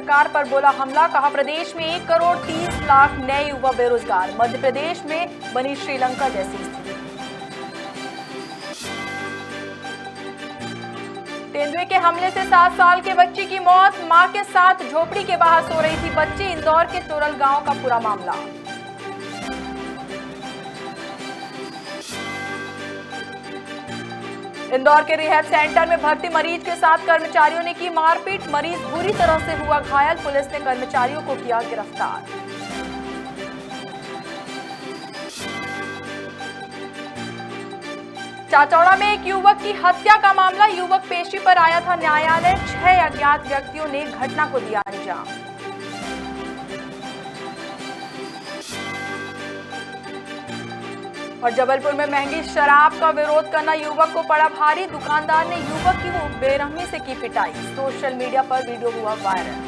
सरकार पर बोला हमला, कहा प्रदेश में 1 करोड़ 30 लाख नए युवा बेरोजगार, मध्य प्रदेश में बनी श्रीलंका जैसी स्थिति। तेंदुए के हमले से 7 साल के बच्ची की मौत, मां के साथ झोपड़ी के बाहर सो रही थी बच्ची, इंदौर के चोरल गांव का पूरा मामला। इंदौर के रिहैब सेंटर में भर्ती मरीज के साथ कर्मचारियों ने की मारपीट, मरीज बुरी तरह से हुआ घायल, पुलिस ने कर्मचारियों को किया गिरफ्तार। चाचौड़ा में एक युवक की हत्या का मामला, युवक पेशी पर आया था न्यायालय, 6 अज्ञात व्यक्तियों ने घटना को दिया अंजाम। और जबलपुर में महंगी शराब का विरोध करना युवक को पड़ा भारी, दुकानदार ने युवक की वो बेरहमी से की पिटाई, सोशल मीडिया पर वीडियो हुआ वायरल।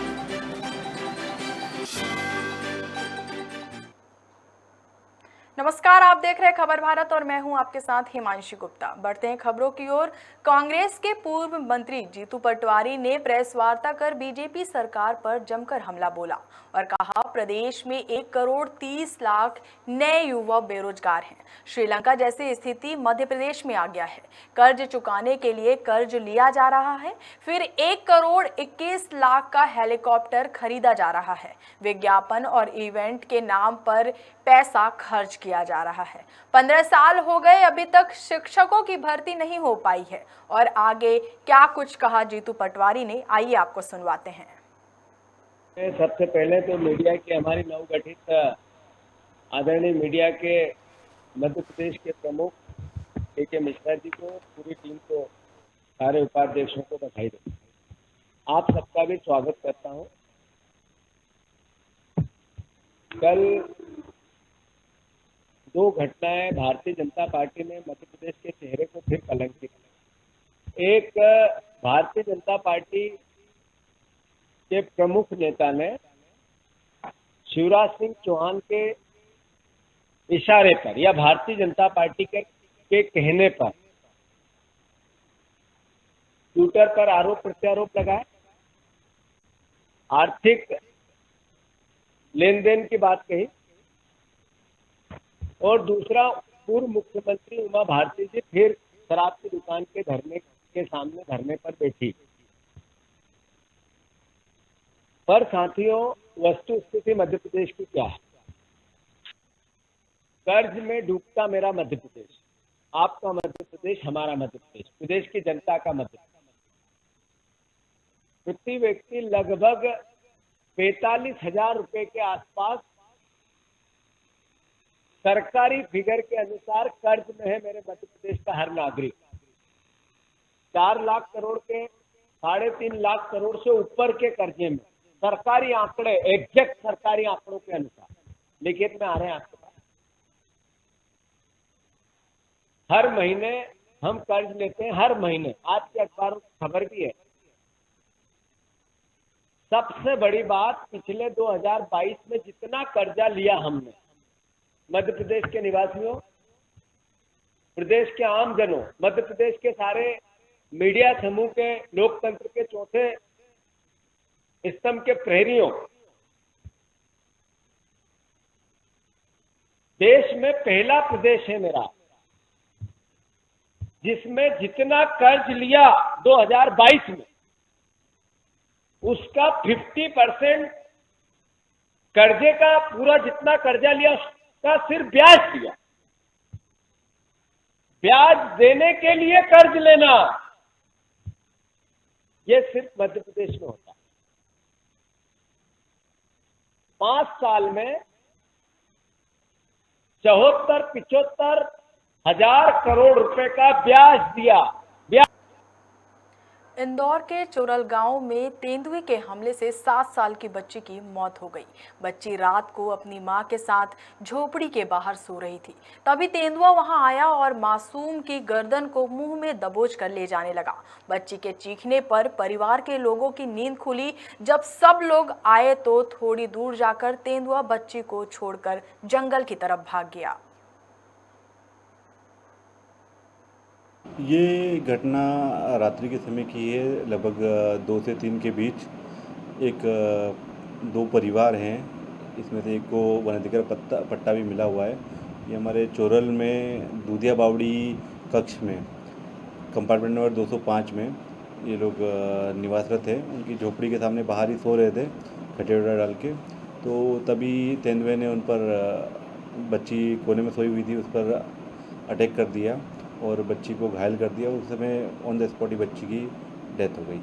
नमस्कार, आप देख रहे हैं खबर भारत और मैं हूं आपके साथ हिमांशी गुप्ता। बढ़ते हैं खबरों की ओर। कांग्रेस के पूर्व मंत्री जीतू पटवारी ने प्रेस वार्ता कर बीजेपी सरकार पर जमकर हमला बोला और कहा प्रदेश में 1 करोड़ 30 लाख नए युवा बेरोजगार हैं। श्रीलंका जैसी स्थिति मध्य प्रदेश में आ गया है। कर्ज चुकाने के लिए कर्ज लिया जा रहा है, फिर 1 करोड़ 21 लाख का हेलीकॉप्टर खरीदा जा रहा है। विज्ञापन और इवेंट के नाम पर पैसा खर्च किया जा रहा है। 15 साल हो गए, अभी तक शिक्षकों की भर्ती नहीं हो पाई है। और आगे क्या कुछ कहा जीतू पटवारी ने, आइए आपको सुनवाते हैं। सबसे पहले तो मीडिया की हमारी नवगठित आदरणीय मीडिया के मध्य प्रदेश के प्रमुख के मिश्रा जी को, पूरी टीम को, सारे उपाध्यक्षों को बधाई देता हूँ। आप सबका भी स्वागत करता हूँ। कल 2 घटनाएं भारतीय जनता पार्टी ने मध्य प्रदेश के चेहरे को फिर कलंकित किया। एक, भारतीय जनता पार्टी के प्रमुख नेता ने शिवराज सिंह चौहान के इशारे पर या भारतीय जनता पार्टी के कहने पर ट्विटर पर आरोप प्रत्यारोप लगाए, आर्थिक लेन देन की बात कही, और दूसरा, पूर्व मुख्यमंत्री उमा भारती जी फिर शराब की दुकान के धरने के सामने धरने पर बैठी। पर साथियों, वस्तु स्थिति मध्य प्रदेश की क्या है? कर्ज में डूबता मेरा मध्य प्रदेश, आपका मध्य प्रदेश, हमारा मध्य प्रदेश, प्रदेश की जनता का मध्य प्रदेश। प्रति व्यक्ति लगभग 45,000 रुपए के आसपास सरकारी फिगर के अनुसार कर्ज में है मेरे मध्य प्रदेश का हर नागरिक। 4 लाख करोड़ के 3.5 लाख करोड़ से ऊपर के कर्जे में, सरकारी आंकड़े, एग्जैक्ट सरकारी आंकड़ों के अनुसार लिखित में आ रहे हैं आपके पास। हर महीने हम कर्ज लेते हैं, हर महीने। आज के अखबारों की खबर भी है। सबसे बड़ी बात, पिछले 2022 में जितना कर्जा लिया हमने, मध्य प्रदेश के निवासियों, प्रदेश के आमजनों, मध्य प्रदेश के सारे मीडिया समूह के, लोकतंत्र के चौथे स्तंभ के प्रहरियों, देश में पहला प्रदेश है मेरा जिसमें जितना कर्ज लिया 2022 में, उसका 50% कर्जे का, पूरा जितना कर्जा लिया उसका सिर्फ ब्याज दिया। ब्याज देने के लिए कर्ज लेना, ये सिर्फ मध्य प्रदेश में होता है। 5 साल में 74-75 हजार करोड़ रुपए का ब्याज दिया। इंदौर के चोरल गांव में तेंदुए के हमले से 7 साल की बच्ची की मौत हो गई। बच्ची रात को अपनी मां के साथ झोपड़ी के बाहर सो रही थी, तभी तेंदुआ वहां आया और मासूम की गर्दन को मुंह में दबोच कर ले जाने लगा। बच्ची के चीखने पर परिवार के लोगों की नींद खुली। जब सब लोग आए तो थोड़ी दूर जाकर तेंदुआ बच्ची को छोड़कर जंगल की तरफ भाग गया। ये घटना रात्रि के समय की है, लगभग 2 से 3 के बीच। एक दो परिवार हैं, इसमें से एक को वनाधिकार पट्टा भी मिला हुआ है। ये हमारे चोरल में दूधिया बावड़ी कक्ष में कंपार्टमेंट नंबर 205 में ये लोग निवासरत हैं। उनकी झोपड़ी के सामने बाहर ही सो रहे थे खटिया वटिया डाल के, तो तभी तेंदुए ने उन पर बच्ची कोने में सोई हुई थी, उस पर अटैक कर दिया और बच्ची को घायल कर दिया। उस समय ऑन द स्पॉट ही बच्ची की डेथ हो गई।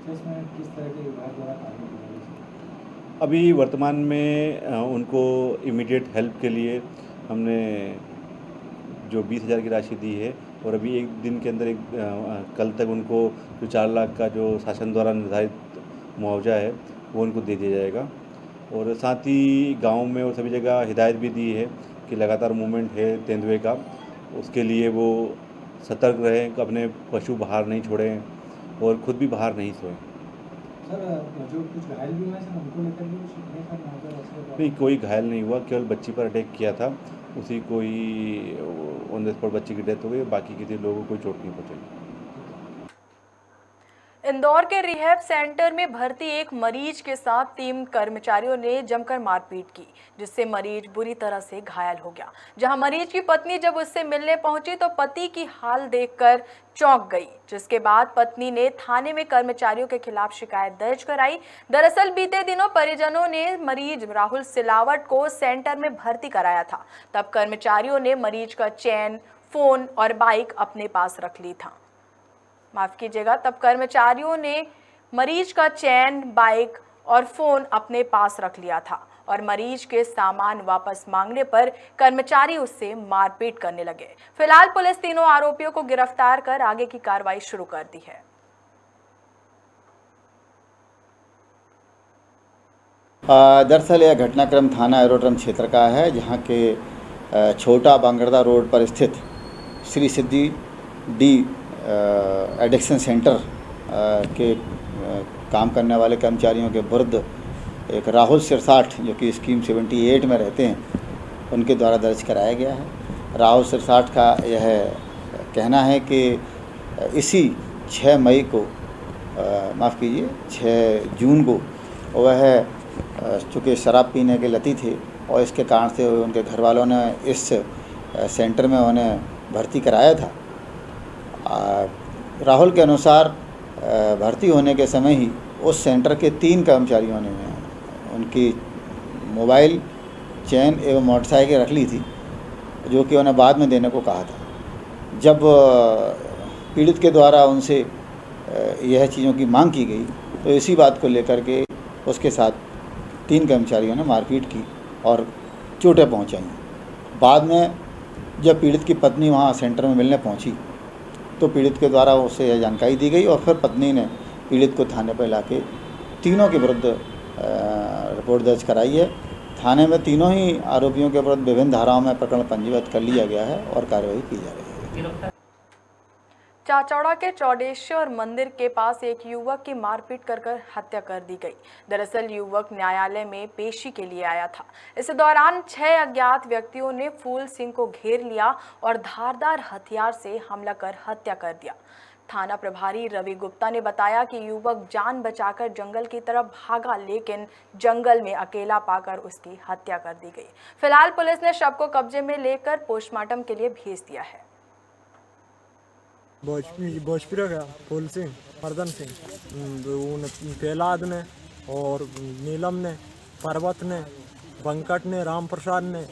इसमें किस तरह के विभाग द्वारा कार्रवाई की जा रही है? अभी वर्तमान में उनको इमीडिएट हेल्प के लिए हमने जो 20,000 की राशि दी है, और अभी एक दिन के अंदर कल तक उनको जो 4 लाख का जो शासन द्वारा निर्धारित मुआवजा है वो उनको दे दिया जाएगा। और साथ ही गांव में और सभी जगह हिदायत भी दी है कि लगातार मूवमेंट है तेंदुए का, उसके लिए वो सतर्क रहें, अपने पशु बाहर नहीं छोड़ें और ख़ुद भी बाहर नहीं सोएं। सर, जो कुछ घायल भी हुए हैं सर, उनको लेकर भी कुछ नहीं, कोई घायल नहीं हुआ, केवल बच्ची पर अटैक किया था, उसी को ही ऑन द स्पॉट बच्ची की डेथ हो गई। बाकी किसी लोगों को कोई चोट नहीं पहुँची। इंदौर के रिहैब सेंटर में भर्ती एक मरीज के साथ 3 कर्मचारियों ने जमकर मारपीट की, जिससे मरीज बुरी तरह से घायल हो गया। जहां मरीज की पत्नी जब उससे मिलने पहुंची तो पति की हाल देखकर चौंक गई, जिसके बाद पत्नी ने थाने में कर्मचारियों के खिलाफ शिकायत दर्ज कराई। दरअसल बीते दिनों परिजनों ने मरीज राहुल सिलावट को सेंटर में भर्ती कराया था। तब कर्मचारियों ने मरीज का चैन, फोन और बाइक अपने पास रख ली था। माफ कीजिएगा, तब कर्मचारियों ने मरीज का चैन, बाइक और फोन अपने पास रख लिया था और मरीज के सामान वापस मांगने पर कर्मचारी उससे मारपीट करने लगे। फिलहाल पुलिस तीनों आरोपियों को गिरफ्तार कर आगे की कार्रवाई शुरू कर दी है। दरअसल यह घटनाक्रम थाना एरोड्रम क्षेत्र का है, जहां के छोटा बांगरदा रोड पर स्थित श्री सिद्धि डी एडिक्शन सेंटर के काम करने वाले कर्मचारियों के विरुद्ध एक राहुल सिरसाठ, जो कि स्कीम 78 में रहते हैं, उनके द्वारा दर्ज कराया गया है। राहुल सिरसाठ का यह कहना है कि इसी 6 मई को, माफ़ कीजिए 6 जून को, वह चूँकि शराब पीने के लती थे और इसके कारण से उनके घर वालों ने इस सेंटर में उन्हें भर्ती कराया था। राहुल के अनुसार भर्ती होने के समय ही उस सेंटर के 3 कर्मचारियों ने उनकी मोबाइल, चैन एवं मोटरसाइकिल रख ली थी, जो कि उन्हें बाद में देने को कहा था। जब पीड़ित के द्वारा उनसे यह चीज़ों की मांग की गई तो इसी बात को लेकर के उसके साथ 3 कर्मचारियों ने मारपीट की और चोटें पहुंचाई। बाद में जब पीड़ित की पत्नी वहां सेंटर में मिलने पहुंची तो पीड़ित के द्वारा उसे यह जानकारी दी गई और फिर पत्नी ने पीड़ित को थाने पर लाके तीनों के विरुद्ध रिपोर्ट दर्ज कराई है। थाने में तीनों ही आरोपियों के विरुद्ध विभिन्न धाराओं में प्रकरण पंजीबद्ध कर लिया गया है और कार्रवाई की जा रही है। चाचौड़ा के चौडेश्वर मंदिर के पास एक युवक की मारपीट कर हत्या कर दी गई। दरअसल युवक न्यायालय में पेशी के लिए आया था। इस दौरान 6 अज्ञात व्यक्तियों ने फूल सिंह को घेर लिया और धारदार हथियार से हमला कर हत्या कर दिया। थाना प्रभारी रवि गुप्ता ने बताया कि युवक जान बचाकर जंगल की तरफ भागा, लेकिन जंगल में अकेला पाकर उसकी हत्या कर दी गई। फिलहाल पुलिस ने शव को कब्जे में लेकर पोस्टमार्टम के लिए भेज दिया है। भोजपुरी का फूल सिंह, मर्दन सिंह, प्रहलाद ने और नीलम ने, पर्वत ने, बंकट ने, राम प्रसाद ने,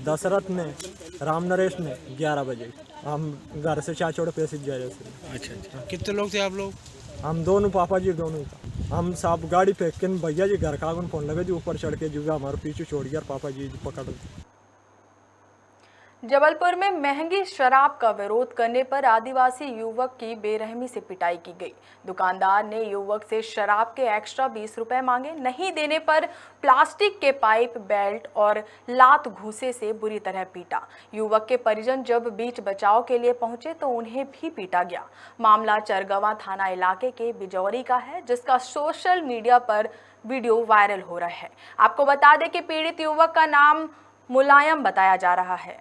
दशरथ ने, राम नरेश ने 11 बजे हम घर से चाचौड़ पैसे जा रहे थे। अच्छा, कितने लोग थे आप लोग? हम दोनों, पापा जी दोनों था। हम सब गाड़ी फेंक के भैया जी घर का फोन लगे जी, ऊपर चढ़ के जुगा हमारे पीछे छोड़ गया, पापा जी पकड़। जबलपुर में महंगी शराब का विरोध करने पर आदिवासी युवक की बेरहमी से पिटाई की गई। दुकानदार ने युवक से शराब के एक्स्ट्रा 20 रुपए मांगे, नहीं देने पर प्लास्टिक के पाइप, बेल्ट और लात घूंसे से बुरी तरह पीटा। युवक के परिजन जब बीच बचाव के लिए पहुंचे तो उन्हें भी पीटा गया। मामला चरगवा थाना इलाके के बिजौरी का है, जिसका सोशल मीडिया पर वीडियो वायरल हो रहा है। आपको बता दें कि पीड़ित युवक का नाम मुलायम बताया जा रहा है।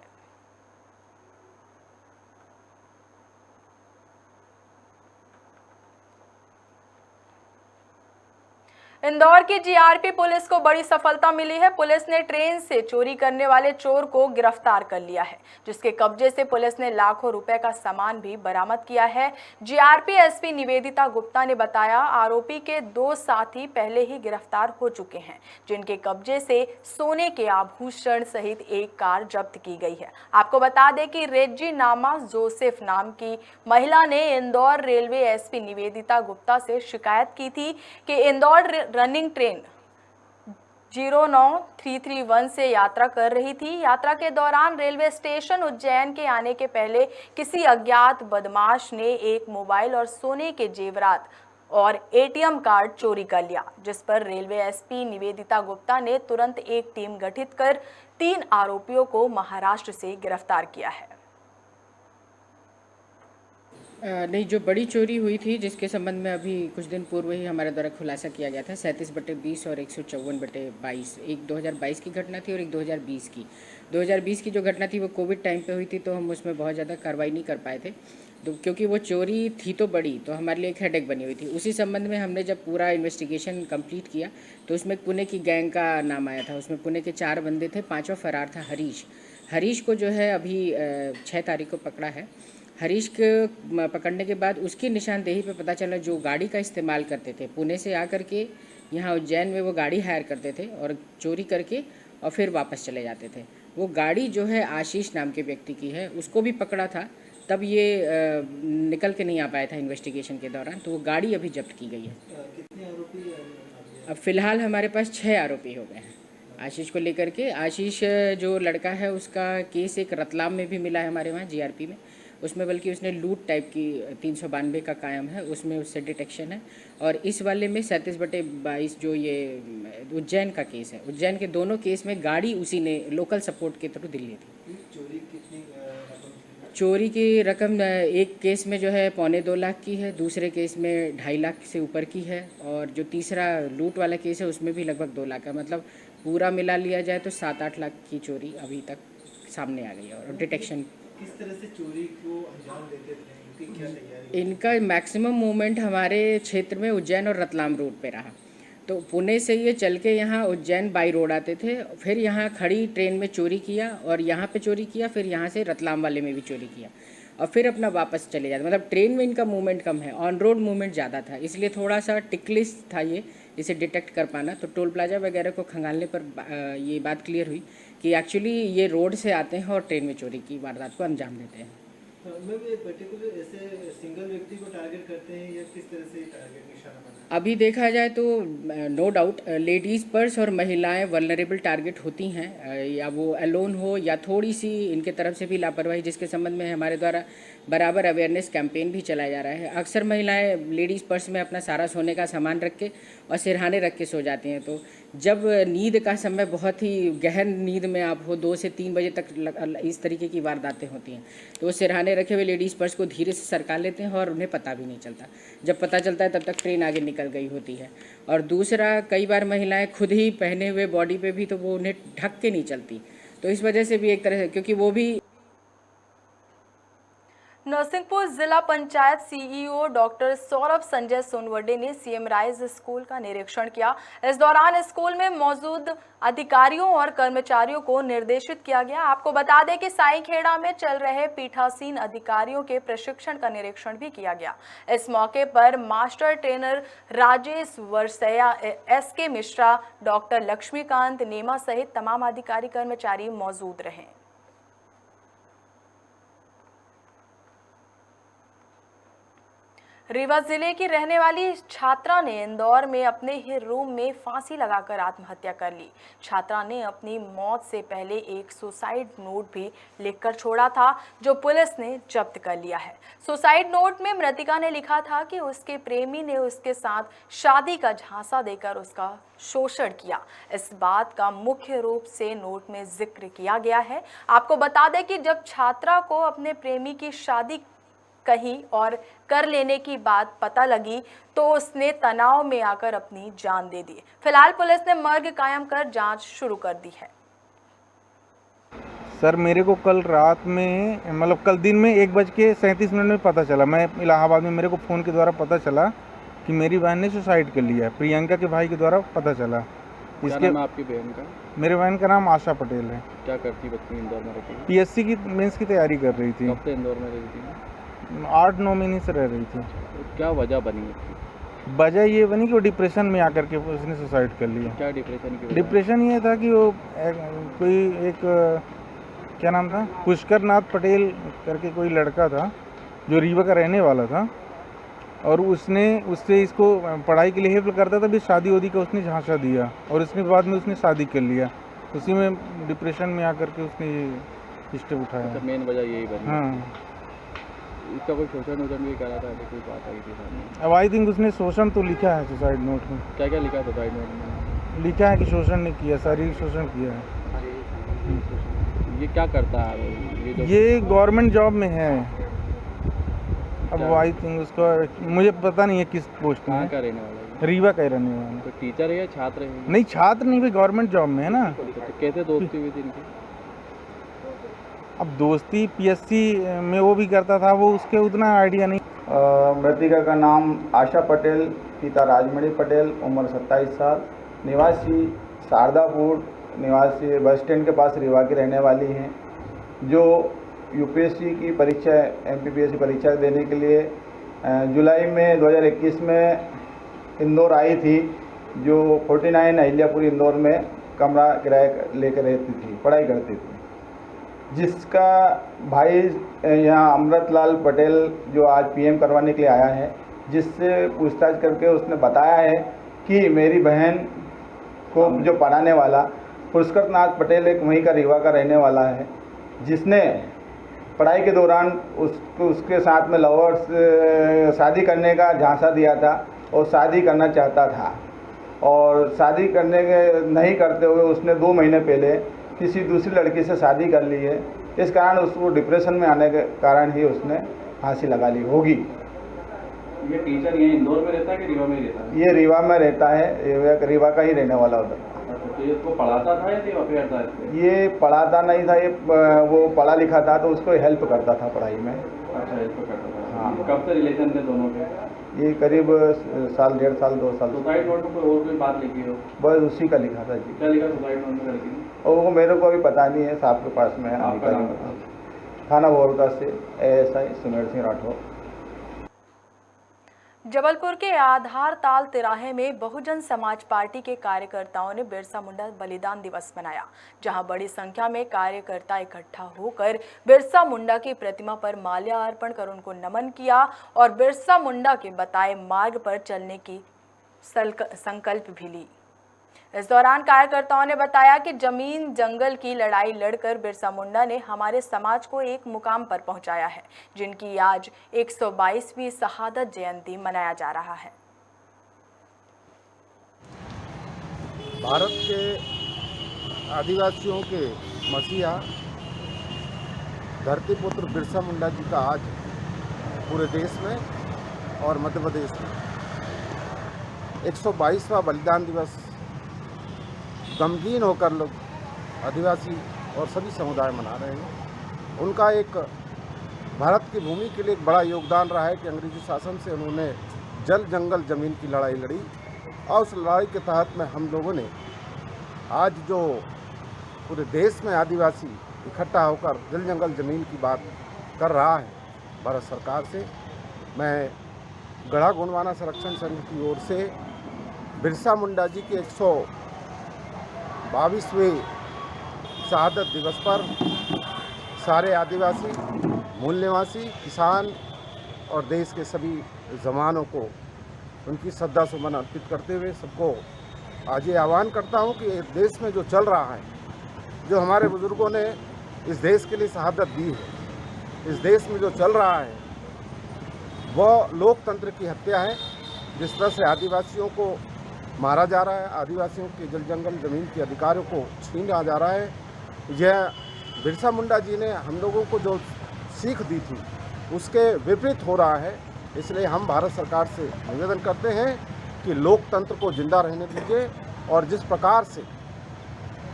इंदौर की जीआरपी पुलिस को बड़ी सफलता मिली है। पुलिस ने ट्रेन से चोरी करने वाले चोर को गिरफ्तार कर लिया है, जिसके कब्जे से पुलिस ने लाखों रुपए का सामान भी बरामद किया है। जीआरपी एसपी निवेदिता गुप्ता ने बताया, आरोपी के 2 साथी पहले ही गिरफ्तार हो चुके हैं, जिनके कब्जे से सोने के आभूषण सहित एक कार जब्त की गई है। आपको बता दें कि रेजी नामा जोसेफ नाम की महिला ने इंदौर रेलवे एसपी निवेदिता गुप्ता से शिकायत की थी कि इंदौर रनिंग ट्रेन 09331 से यात्रा कर रही थी। यात्रा के दौरान रेलवे स्टेशन उज्जैन के आने के पहले किसी अज्ञात बदमाश ने एक मोबाइल और सोने के जेवरात और एटीएम कार्ड चोरी कर लिया, जिस पर रेलवे एसपी निवेदिता गुप्ता ने तुरंत एक टीम गठित कर 3 आरोपियों को महाराष्ट्र से गिरफ्तार किया है। नहीं, जो बड़ी चोरी हुई थी जिसके संबंध में अभी कुछ दिन पूर्व ही हमारे द्वारा खुलासा किया गया था, 37/20 और 154/22, एक 2022 की घटना थी और एक 2020 की। 2020 की जो घटना थी वो कोविड टाइम पे हुई थी, तो हम उसमें बहुत ज़्यादा कार्रवाई नहीं कर पाए थे, तो क्योंकि वो चोरी थी तो बड़ी, तो हमारे लिए एक हेडेक बनी हुई थी। उसी संबंध में हमने जब पूरा इन्वेस्टिगेशन कंप्लीट किया तो उसमें पुणे की गैंग का नाम आया था। उसमें पुणे के 4 बंदे थे, 5वां फरार था हरीश को जो है अभी 6 तारीख को पकड़ा है। हरीश को पकड़ने के बाद उसकी निशानदेही पे पता चला जो गाड़ी का इस्तेमाल करते थे, पुणे से आकर के यहाँ उज्जैन में वो गाड़ी हायर करते थे और चोरी करके और फिर वापस चले जाते थे। वो गाड़ी जो है आशीष नाम के व्यक्ति की है, उसको भी पकड़ा था, तब ये निकल के नहीं आ पाया था इन्वेस्टिगेशन के दौरान, तो वो गाड़ी अभी जब्त की गई है। कितने आरोपी अब फ़िलहाल हमारे पास 6 आरोपी हो गए हैं आशीष को लेकर के। आशीष जो लड़का है उसका केस एक रतलाम में भी मिला है हमारे वहाँ जीआरपी में, उसमें बल्कि उसने लूट टाइप की 392 का कायम है, उसमें उससे डिटेक्शन है। और इस वाले में 37/22 जो ये उज्जैन का केस है, उज्जैन के दोनों केस में गाड़ी उसी ने लोकल सपोर्ट के थ्रू दिल्ली थी। चोरी की रकम एक केस में जो है 2.25 लाख की है, दूसरे केस में 2.5 लाख से ऊपर की है, और जो तीसरा लूट वाला केस है उसमें भी लगभग 2 लाख का, मतलब पूरा मिला लिया जाए तो 7-8 लाख की चोरी अभी तक सामने आ गई है। और डिटेक्शन किस तरह से चोरी को अंजाम देते थे, इनकी क्या तैयारी? इनका मैक्सिमम मूवमेंट हमारे क्षेत्र में उज्जैन और रतलाम रोड पे रहा, तो पुणे से ये चल के यहाँ उज्जैन बाई रोड आते थे, फिर यहाँ खड़ी ट्रेन में चोरी किया और यहाँ पे चोरी किया, फिर यहाँ से रतलाम वाले में भी चोरी किया और फिर अपना वापस चले जाते। मतलब ट्रेन में इनका मूवमेंट कम है, ऑन रोड मूवमेंट ज़्यादा था, इसलिए थोड़ा सा टिकलिस था ये इसे डिटेक्ट कर पाना। तो टोल प्लाजा वगैरह को खंगालने पर ये बात क्लियर हुई कि एक्चुअली ये रोड से आते हैं और ट्रेन में चोरी की वारदात को अंजाम देते हैं। मैं भी पर्टिकुलर ऐसे सिंगल व्यक्ति को टारगेट करते हैं या किस तरह से टारगेट निशाना बनाते हैं? अभी देखा जाए तो नो डाउट लेडीज़ पर्स और महिलाएं वल्नरेबल टारगेट होती हैं, या वो अलोन हो या थोड़ी सी इनके तरफ से भी लापरवाही, जिसके संबंध में हमारे द्वारा बराबर अवेयरनेस कैंपेन भी चलाया जा रहा है। अक्सर महिलाएं लेडीज़ पर्स में अपना सारा सोने का सामान रख के और सिरहाने रख के सो जाती हैं, तो जब नींद का समय बहुत ही गहन नींद में आप हो, 2 से 3 बजे तक इस तरीके की वारदातें होती हैं, तो वो सिरहाने रखे हुए लेडीज़ पर्स को धीरे से सरका लेते हैं और उन्हें पता भी नहीं चलता। जब पता चलता है तब तक ट्रेन आगे निकल गई होती है। और दूसरा, कई बार महिलाएं खुद ही पहने हुए बॉडी पे भी तो वो उन्हें ढक के नहीं चलती, तो इस वजह से भी एक तरह से, क्योंकि वो भी नरसिंहपुर जिला पंचायत सीईओ डॉक्टर सौरभ संजय सोनवडे ने सीएम राइज स्कूल का निरीक्षण किया। इस दौरान स्कूल में मौजूद अधिकारियों और कर्मचारियों को निर्देशित किया गया। आपको बता दें कि साईखेड़ा में चल रहे पीठासीन अधिकारियों के प्रशिक्षण का निरीक्षण भी किया गया। इस मौके पर master trainer Rajesh Varsaiya, SK Mishra, doctor Laxmikant Nema सहित तमाम अधिकारी कर्मचारी मौजूद रहे। रीवा जिले की रहने वाली छात्रा ने इंदौर में अपने ही रूम में फांसी लगाकर आत्महत्या कर ली। छात्रा ने अपनी मौत से पहले एक सुसाइड नोट भी लिखकर छोड़ा था, जो पुलिस ने जब्त कर लिया है। सुसाइड नोट में मृतिका ने लिखा था कि उसके प्रेमी ने उसके साथ शादी का झांसा देकर उसका शोषण किया। इस बात का मुख्य रूप से नोट में जिक्र किया गया है। आपको बता दें कि जब छात्रा को अपने प्रेमी की शादी कहीं और कर लेने की बात पता लगी तो उसने तनाव में आकर अपनी जान दे दी। फिलहाल पुलिस ने मर्ग कायम कर जांच शुरू कर दी है। सर, मेरे को कल रात में, मतलब कल दिन में 1:37 में पता चला। मैं इलाहाबाद में, मेरे को फ़ोन के द्वारा पता चला कि मेरी बहन ने सुसाइड कर लिया है। प्रियंका के भाई के द्वारा पता चला। क्या नाम है आपकी बहन का? मेरे बहन का नाम आशा पटेल है। क्या करती बच्ची इंदौर में रहती है? पीएससी की मेंस की तैयारी कर रही थी। कब से इंदौर में रहती थी? 8-9 महीने से रह रही थी। तो क्या वजह बनी इसकी? वजह ये बनी कि वो डिप्रेशन में आकर के उसने सुसाइड कर लिया। क्या डिप्रेशन की वजह? डिप्रेशन ये था कि वो कोई एक क्या नाम था, पुष्कर नाथ पटेल करके कोई लड़का था जो रीवा का रहने वाला था, और उसने उससे इसको पढ़ाई के लिए हेल्प करता था। भी शादी वादी का उसने झांसा दिया और इसने बाद में उसने शादी कर लिया। उसी में डिप्रेशन में आकर के उसने ये स्टेप उठाया। तो मेन वजह यही बनी। हाँ, इसका कोई शोषण वोषण भी करा था? ऐसे कोई बात आई थी सामने? अब आई थिंक उसने शोषण तो लिखा है सुसाइड नोट में। क्या क्या लिखा सुसाइड नोट में? लिखा है कि शोषण ने किया, शारीरिक शोषण किया है। ये क्या करता है ये जो? ये गवर्नमेंट जॉब में है। अब क्या? आई थिंक उसका मुझे पता नहीं है किस पोस्ट में कहाँ है। का रहने वाला है? रीवा का ही रहने वाला है। तो टीचर है या छात्र है? नहीं, छात्र नहीं, भी गवर्नमेंट जॉब में है ना। तो कैसे दोस्ती हुई थी इनकी? अब दोस्ती पीएससी में वो भी करता था, वो उसके उतना आइडिया नहीं। मृतिका का नाम आशा पटेल, पिता राजमणि पटेल, उम्र 27 साल, निवासी शारदापुर, निवासी बस स्टैंड के पास रीवा की रहने वाली हैं, जो यूपीएससी की परीक्षा एमपीपीएससी परीक्षा देने के लिए जुलाई में 2021 में इंदौर आई थी, जो 49 अहिल्यापुर इंदौर में कमरा किराया लेकर रहती थी, पढ़ाई करती थी। जिसका भाई यहाँ अमृतलाल पटेल जो आज पीएम करवाने के लिए आया है, जिससे पूछताछ करके उसने बताया है कि मेरी बहन को जो पढ़ाने वाला पुष्कर नाथ पटेल एक वहीं का रीवा का रहने वाला है, जिसने पढ़ाई के दौरान उसके साथ में लवर्स शादी करने का झांसा दिया था और शादी करना चाहता था, और शादी करने के नहीं करते हुए उसने 2 महीने पहले किसी दूसरी लड़की से शादी कर ली है। इस कारण उसको डिप्रेशन में आने के कारण ही उसने फांसी लगा ली होगी। ये टीचर ये इंदौर में रहता है कि रीवा में रहता है? ये रीवा में रहता है, रीवा का ही रहने वाला उधर। तो ये इसको पढ़ाता था या अफेयर था? ये पढ़ाता नहीं था, ये वो पढ़ा लिखा था तो उसको हेल्प करता था पढ़ाई में। अच्छा, हेल्प करता था। हाँ। कब से रिलेशन थे दोनों के? ये करीब साल, 1.5 साल, 2 साल। सुसाइड नोट में कोई और कोई बात लिखी हो? बस उसी का लिखा था जी। क्या लिखा सुसाइड नोट में लड़की ने? और वो मेरे को अभी पता नहीं है, साहब के पास में है। आपका नाम बताओ। थाना बोरका से एएसआई सुमेर सिंह राठौर। जबलपुर के आधार ताल तिराहे में बहुजन समाज पार्टी के कार्यकर्ताओं ने बिरसा मुंडा बलिदान दिवस मनाया, जहां बड़ी संख्या में कार्यकर्ता इकट्ठा होकर बिरसा मुंडा की प्रतिमा पर माल्यार्पण कर उनको नमन किया और बिरसा मुंडा के बताए मार्ग पर चलने की संकल्प भी ली। इस दौरान कार्यकर्ताओं ने बताया कि जमीन जंगल की लड़ाई लड़कर बिरसा मुंडा ने हमारे समाज को एक मुकाम पर पहुंचाया है, जिनकी आज 122वीं शहादत जयंती मनाया जा रहा है। भारत के आदिवासियों के मसीहा धरतीपुत्र बिरसा मुंडा जी का आज पूरे देश में और मध्य प्रदेश में 122वां बलिदान दिवस गमगीन होकर लोग आदिवासी और सभी समुदाय मना रहे हैं। उनका एक भारत की भूमि के लिए एक बड़ा योगदान रहा है कि अंग्रेजी शासन से उन्होंने जल जंगल ज़मीन की लड़ाई लड़ी, और उस लड़ाई के तहत में हम लोगों ने आज जो पूरे देश में आदिवासी इकट्ठा होकर जल जंगल ज़मीन की बात कर रहा है भारत सरकार से, मैं गढ़ा गोंडवाना संरक्षण संघ की ओर से बिरसा मुंडा जी के 122वें शहादत दिवस पर सारे आदिवासी, मूल निवासी, किसान और देश के सभी जवानों को उनकी श्रद्धा सुमन अर्पित करते हुए सबको आज ये आह्वान करता हूँ कि देश में जो चल रहा है, जो हमारे बुजुर्गों ने इस देश के लिए शहादत दी है, इस देश में जो चल रहा है वह लोकतंत्र की हत्या है। जिस तरह से आदिवासियों को मारा जा रहा है, आदिवासियों के जल जंगल ज़मीन के अधिकारों को छीना जा रहा है, यह बिरसा मुंडा जी ने हम लोगों को जो सीख दी थी उसके विपरीत हो रहा है। इसलिए हम भारत सरकार से निवेदन करते हैं कि लोकतंत्र को जिंदा रहने दीजिए, और जिस प्रकार से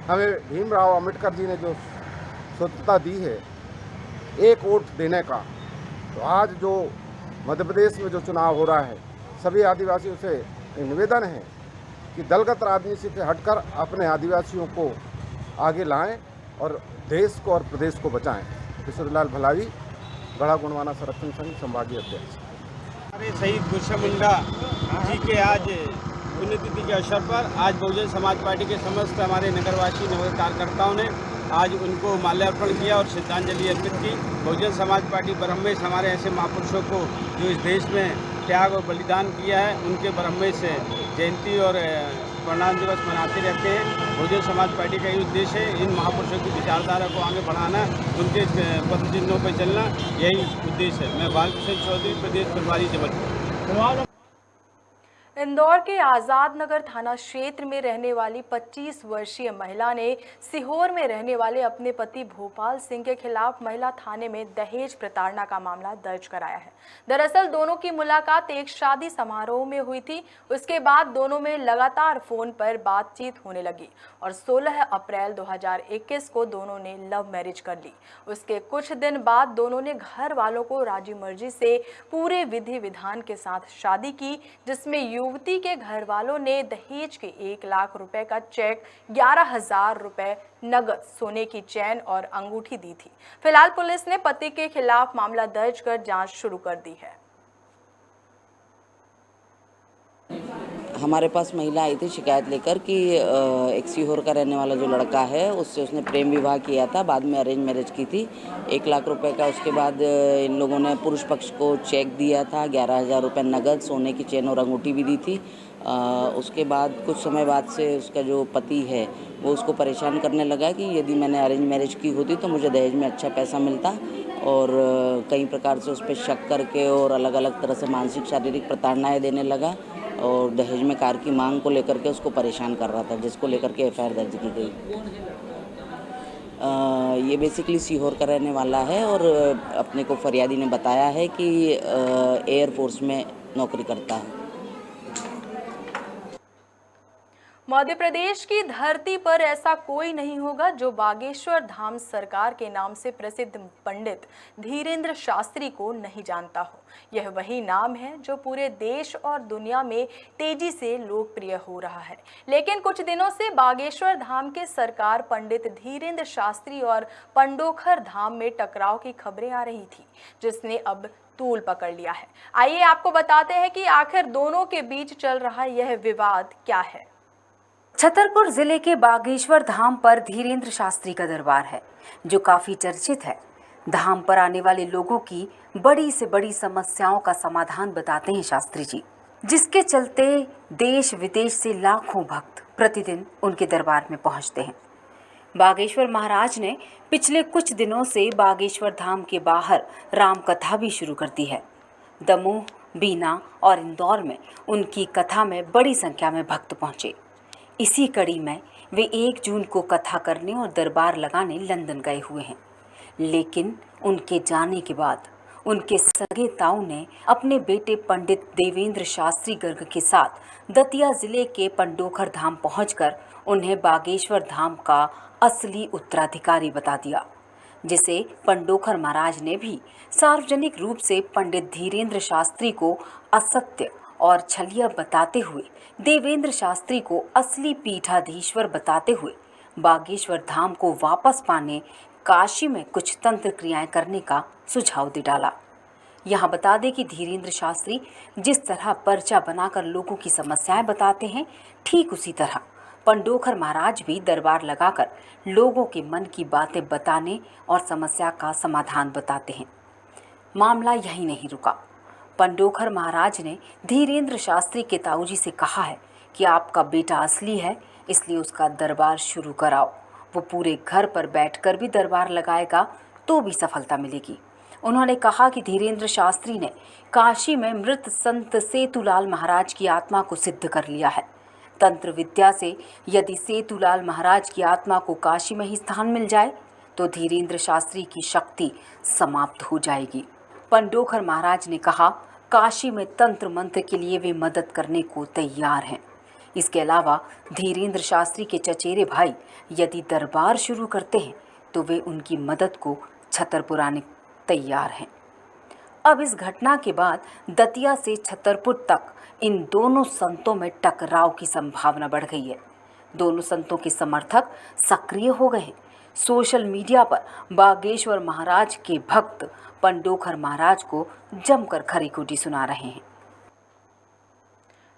हमें भीमराव अम्बेडकर जी ने जो स्वतंत्रता दी है एक वोट देने का, तो आज जो मध्य प्रदेश में जो चुनाव हो रहा है सभी आदिवासियों से निवेदन है कि दलगत राजनीति से हटकर अपने आदिवासियों को आगे लाएं और देश को और प्रदेश को बचाएं। किशोरीलाल भलावी, गढ़ा गुणवाना संरक्षण संघ संभागीय अध्यक्ष। हमारे शहीद बिरसा मुंडा जी के आज पुण्यतिथि के अवसर पर आज बहुजन समाज पार्टी के समस्त हमारे नगरवासी नगर कार्यकर्ताओं ने आज उनको माल्यार्पण किया और श्रद्धांजलि अर्पित की। बहुजन समाज पार्टी ब्रह्मेश हमारे ऐसे महापुरुषों को जो इस देश में त्याग और बलिदान किया है, उनके ब्रह्मेश जयंती और प्रणाम दिवस मनाते रहते हैं। बहुजन समाज पार्टी का ये उद्देश्य है इन महापुरुषों की विचारधारा को आगे बढ़ाना, उनके पथ चिन्हों पर चलना, यही उद्देश्य है। मैं बालकिशन चौधरी, प्रदेश प्रभारी जबलपुर। इंदौर के आजाद नगर थाना क्षेत्र में रहने वाली 25 वर्षीय महिला ने सीहोर में रहने वाले अपने पति भोपाल सिंह के खिलाफ महिला थाने में दहेज प्रताड़ना का मामला दर्ज कराया है। दरअसल दोनों की मुलाकात एक शादी समारोह में हुई थी। उसके बाद दोनों में लगातार फोन पर बातचीत होने लगी और 16 अप्रैल 2021 को दोनों ने लव मैरिज कर ली। उसके कुछ दिन बाद दोनों ने घर वालों को राजी मर्जी से पूरे विधि विधान के साथ शादी की, जिसमें युवती के घर वालों ने दहेज के 1 लाख रुपए का चेक, 11,000 रुपए नगद, सोने की चैन और अंगूठी दी थी। फिलहाल पुलिस ने पति के खिलाफ मामला दर्ज कर जांच शुरू कर दी है। हमारे पास महिला आई थी शिकायत लेकर कि एक सीहोर का रहने वाला जो लड़का है उससे उसने प्रेम विवाह किया था, बाद में अरेंज मैरिज की थी। 1 लाख रुपए का उसके बाद इन लोगों ने पुरुष पक्ष को चेक दिया था, 11,000 रुपये नगद, सोने की चेन और अंगूठी भी दी थी। उसके बाद कुछ समय बाद से उसका जो पति है वो उसको परेशान करने लगा कि यदि मैंने अरेंज मैरिज की होती तो मुझे दहेज में अच्छा पैसा मिलता, और कई प्रकार से उस पर शक करके और अलग अलग तरह से मानसिक शारीरिक प्रताड़नाएं देने लगा और दहेज में कार की मांग को लेकर के उसको परेशान कर रहा था, जिसको लेकर के एफआईआर दर्ज की गई। ये बेसिकली सीहोर का रहने वाला है और अपने को फरियादी ने बताया है कि एयरफोर्स में नौकरी करता है। मध्य प्रदेश की धरती पर ऐसा कोई नहीं होगा जो बागेश्वर धाम सरकार के नाम से प्रसिद्ध पंडित धीरेन्द्र शास्त्री को नहीं जानता हो। यह वही नाम है जो पूरे देश और दुनिया में तेजी से लोकप्रिय हो रहा है। लेकिन कुछ दिनों से बागेश्वर धाम के सरकार पंडित धीरेन्द्र शास्त्री और पंडोखर धाम में टकराव की खबरें आ रही थी, जिसने अब तूल पकड़ लिया है। आइए आपको बताते हैं कि आखिर दोनों के बीच चल रहा यह विवाद क्या है। छतरपुर जिले के बागेश्वर धाम पर धीरेन्द्र शास्त्री का दरबार है, जो काफी चर्चित है। धाम पर आने वाले लोगों की बड़ी से बड़ी समस्याओं का समाधान बताते हैं शास्त्री जी, जिसके चलते देश विदेश से लाखों भक्त प्रतिदिन उनके दरबार में पहुंचते हैं। बागेश्वर महाराज ने पिछले कुछ दिनों से बागेश्वर धाम के बाहर राम कथा भी शुरू कर दी है। दमोह, बीना और इंदौर में उनकी कथा में बड़ी संख्या में भक्त पहुंचे। इसी कड़ी में वे 1 जून को कथा करने और दरबार लगाने लंदन गए हुए हैं। लेकिन उनके जाने के बाद उनके सगे ताऊ ने अपने बेटे पंडित देवेंद्र शास्त्री गर्ग के साथ दतिया जिले के पंडोखर धाम पहुंचकर उन्हें बागेश्वर धाम का असली उत्तराधिकारी बता दिया, जिसे पंडोखर महाराज ने भी सार्वजनिक रूप से पंडित धीरेन्द्र शास्त्री को असत्य और छलिया बताते हुए देवेंद्र शास्त्री को असली पीठाधीश्वर बताते हुए बागेश्वर धाम को वापस पाने काशी में कुछ तंत्र क्रियाएं करने का सुझाव दे डाला। यहाँ बता दें कि धीरेन्द्र शास्त्री जिस तरह पर्चा बनाकर लोगों की समस्याएं बताते हैं, ठीक उसी तरह पंडोखर महाराज भी दरबार लगाकर लोगों के मन की बातें बताने और समस्या का समाधान बताते हैं। मामला यही नहीं रुका। पंडोखर महाराज ने धीरेन्द्र शास्त्री के ताऊजी से कहा है कि आपका बेटा असली है, इसलिए उसका दरबार शुरू कराओ। वो पूरे घर पर बैठकर भी दरबार लगाएगा तो भी सफलता मिलेगी। उन्होंने कहा कि धीरेन्द्र शास्त्री ने काशी में मृत संत सेतुलाल महाराज की आत्मा को सिद्ध कर लिया है। तंत्र विद्या से यदि सेतुलाल महाराज की आत्मा को काशी में ही स्थान मिल जाए तो धीरेन्द्र शास्त्री की शक्ति समाप्त हो जाएगी। पंडोखर महाराज ने कहा, काशी में तंत्र मंत्र के लिए वे मदद करने को तैयार हैं। इसके अलावा धीरेन्द्र शास्त्री के चचेरे भाई यदि दरबार शुरू करते हैं तो वे उनकी मदद को छतरपुर आने तैयार हैं। अब इस घटना के बाद दतिया से छतरपुर तक इन दोनों संतों में टकराव की संभावना बढ़ गई है। दोनों संतों के समर्थक सक्रिय हो गए हैं। सोशल मीडिया पर बागेश्वर महाराज के भक्त पंडोखर महाराज को जमकर खरी खोटी सुना रहे हैं।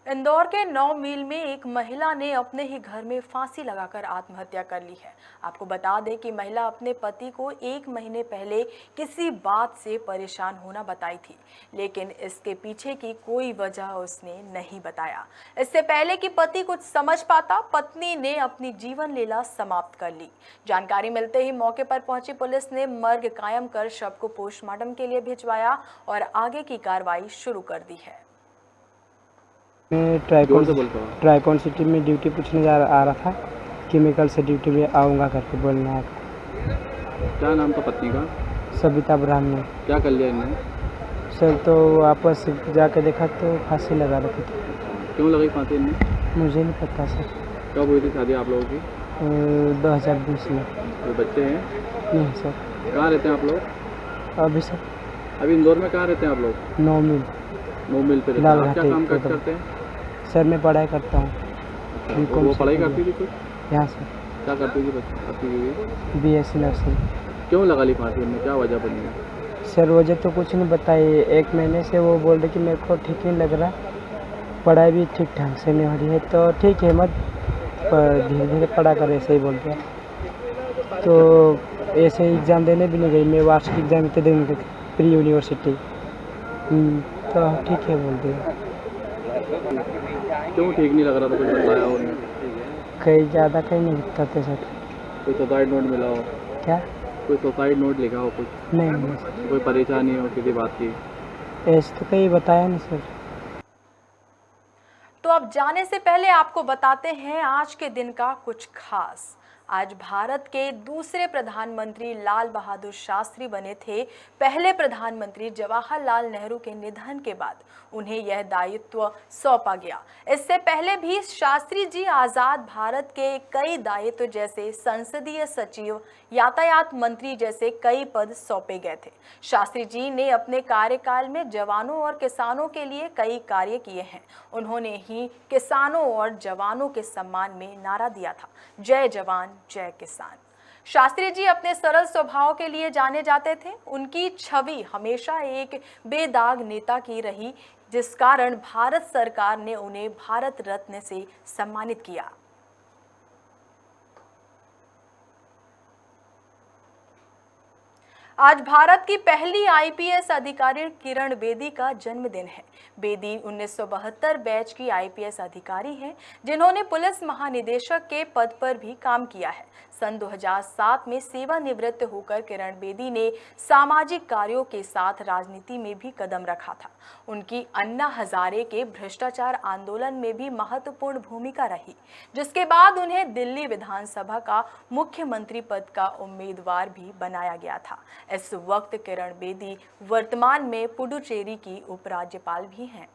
इंदौर के 9 मील में एक महिला ने अपने ही घर में फांसी लगाकर आत्महत्या कर ली है। आपको बता दें कि महिला अपने पति को 1 महीने पहले किसी बात से परेशान होना बताई थी, लेकिन इसके पीछे की कोई वजह उसने नहीं बताया। इससे पहले कि पति कुछ समझ पाता, पत्नी ने अपनी जीवन लीला समाप्त कर ली। जानकारी मिलते ही मौके पर पहुंची पुलिस ने मर्ग कायम कर शव को पोस्टमार्टम के लिए भिजवाया और आगे की कार्रवाई शुरू कर दी है। मैं ट्राइकॉन सिटी में ड्यूटी पूछने आ रहा था। केमिकल से ड्यूटी में आऊँगा करके बोलना है। क्या नाम था पत्नी का? सविता ब्राह्मण। क्या कर लिया इन्होंने? सर तो वापस जाके देखा तो फांसी लगा रखी थी। क्यों लगी फांसी इन्हें? मुझे नहीं पता सर। कब हुई थी शादी आप लोगों की? 2020 में। कोई बच्चे हैं? नहीं सर। कहाँ रहते हैं आप लोग? अभी सर अभी इंदौर में कहाँ रहते हैं आप लोग? 9 मील। 9 मील पे रहते हैं। आप क्या काम करते हैं? सर मैं पढ़ाई करता हूँ। वो पढ़ाई करती थी कुछ? यहाँ सर। क्या करती थी बच्ची? BSc nursing. क्यों लगा ली फांसी में? क्या वजह बनी है? सर वजह तो कुछ नहीं बताई। 1 महीने से वो बोल रही कि मेरे को ठीक नहीं लग रहा, पढ़ाई भी ठीक ढंग से नहीं हो रही है, तो ठीक है मत धीरे धीरे पढ़ा कर, ऐसे ही बोल दिया। तो ऐसे एग्ज़ाम देने भी नहीं गई मैं। वार्षिक एग्ज़ाम इतने देने गई प्री यूनिवर्सिटी। तो ठीक है बोल दिया। क्यों ठीक नहीं लग रहा था? कुछ बताया उन्होंने? कहीं ज़्यादा कहीं नहीं लिखता थे सर। कोई सुसाइड नोट मिला हो? क्या? कोई सुसाइड नोट लिखा हो कुछ? नहीं। कोई परेशानी हो किसी बात की? ऐसे तो कहीं बताया नहीं सर। तो अब जाने से पहले आपको बताते हैं आज के दिन का कुछ खास। आज भारत के दूसरे प्रधानमंत्री लाल बहादुर शास्त्री बने थे। पहले प्रधानमंत्री जवाहरलाल नेहरू के निधन के बाद उन्हें यह दायित्व सौंपा गया। इससे पहले भी शास्त्री जी आज़ाद भारत के कई दायित्व जैसे संसदीय सचिव, यातायात मंत्री जैसे कई पद सौंपे गए थे। शास्त्री जी ने अपने कार्यकाल में जवानों और किसानों के लिए कई कार्य किए हैं। उन्होंने ही किसानों और जवानों के सम्मान में नारा दिया था, जय जवान जय किसान। शास्त्री जी अपने सरल स्वभाव के लिए जाने जाते थे। उनकी छवि हमेशा एक बेदाग नेता की रही, जिस कारण भारत सरकार ने उन्हें भारत रत्न से सम्मानित किया। आज भारत की पहली IPS अधिकारी किरण बेदी का जन्मदिन है। बेदी 1972 बैच की IPS अधिकारी हैं, जिन्होंने पुलिस महानिदेशक के पद पर भी काम किया है। सन 2007 में सेवानिवृत्त होकर किरण बेदी ने सामाजिक कार्यों के साथ राजनीति में भी कदम रखा था। उनकी अन्ना हजारे के भ्रष्टाचार आंदोलन में भी महत्वपूर्ण भूमिका रही, जिसके बाद उन्हें दिल्ली विधानसभा का मुख्यमंत्री पद का उम्मीदवार भी बनाया गया था। इस वक्त किरण बेदी वर्तमान में पुडुचेरी की उपराज्यपाल भी हैं।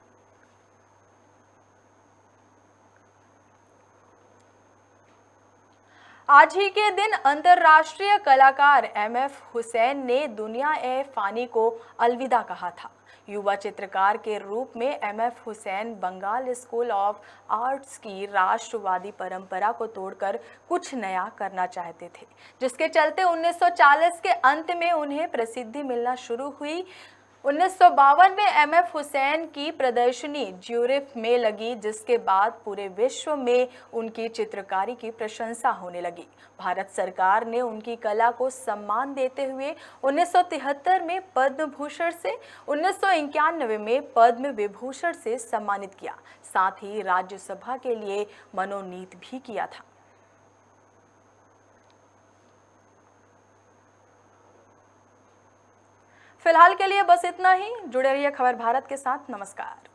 आज ही के दिन अंतर्राष्ट्रीय कलाकार MF हुसैन ने दुनिया-ए-फानी को अलविदा कहा था। युवा चित्रकार के रूप में MF Husain Bengal school of arts की राष्ट्रवादी परंपरा को तोड़कर कुछ नया करना चाहते थे, जिसके चलते 1940 के अंत में उन्हें प्रसिद्धि मिलना शुरू हुई। 1952 में MF हुसैन की प्रदर्शनी ज्यूरिख में लगी, जिसके बाद पूरे विश्व में उनकी चित्रकारी की प्रशंसा होने लगी। भारत सरकार ने उनकी कला को सम्मान देते हुए 1973 में पद्म भूषण से, 1991 में पद्म विभूषण से सम्मानित किया। साथ ही राज्यसभा के लिए मनोनीत भी किया था। फिलहाल के लिए बस इतना ही। जुड़े रहिए खबर भारत के साथ। नमस्कार।